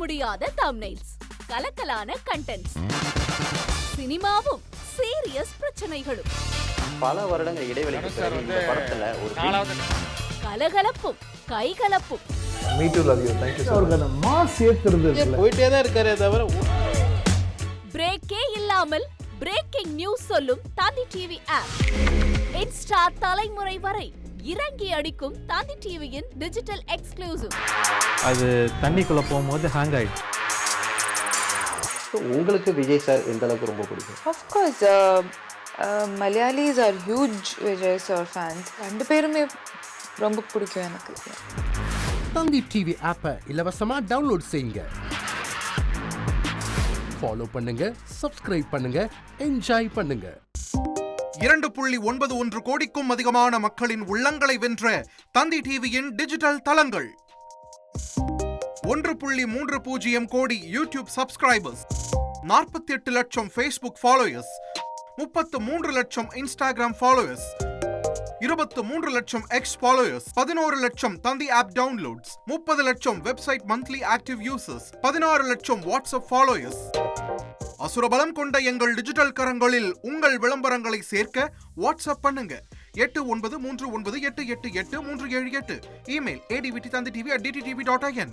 முடியாத thumbnails, கலக்கலான contents, சினிமாவும் serious பிரச்சனைகளும், பல வருடங்கள் இடைவெளிக்கு பிறகு இந்த படத்துல ஒரு கலகலப்பும் கைகலப்பும், போயிட்டே தான் இருக்காரே தவிர பிரேக்கே இல்லாமல் பிரேக்கிங் நியூஸ் சொல்லும் தந்தி டிவி ஆப். இன்ஸ்டா தலைமுறை வரை இறங்கி அடிக்கும் தந்தி டிவியின் டிஜிட்டல் எக்ஸ்க்ளூசிவ். அது தண்ணிக்குள்ள போகும்போது ஹேங் ஆயிடுச்சு. உங்களுக்கு விஜய் சார் எந்த அளவுக்கு ரொம்ப பிடிக்கும்? Of course, Malayalis are huge Vijay sir fans. ரெண்டு பேருமே ரொம்ப பிடிக்கும் எனக்கு. தந்தி டிவி ஆப்பை இலவசமா டவுன்லோட் செய்யுங்க. ஃபாலோ பண்ணுங்க, சப்ஸ்கிரைப் பண்ணுங்க, என்ஜாய் பண்ணுங்க. 2.91 கோடிக்கும் அதிகமான மக்களின் உள்ளங்களை வென்ற தந்தி டிவியின் டிஜிட்டல் தளங்கள், 1.30 கோடி யூடியூப் சப்ஸ்கிரைபர்ஸ், 48 லட்சம் ஃபேஸ்புக் ஃபாலோயர்ஸ், 33 லட்சம் இன்ஸ்டாகிராம் ஃபாலோயர்ஸ், 23 லட்சம் எக்ஸ் ஃபாலோயர்ஸ், 11 லட்சம் தந்தி ஆப் டவுன்லோட்ஸ், 30 லட்சம் வெப்சைட் மந்த்லி ஆக்டிவ் யூசர்ஸ், 16 லட்சம் வாட்ஸ்அப் ஃபாலோயர்ஸ். அசுரபலம் கொண்ட எங்கள் டிஜிட்டல் கரங்களில் உங்கள் விளம்பரங்களை சேர்க்க வாட்ஸ்அப் பண்ணுங்க 8939888378. Email advttanditv@dttv.in.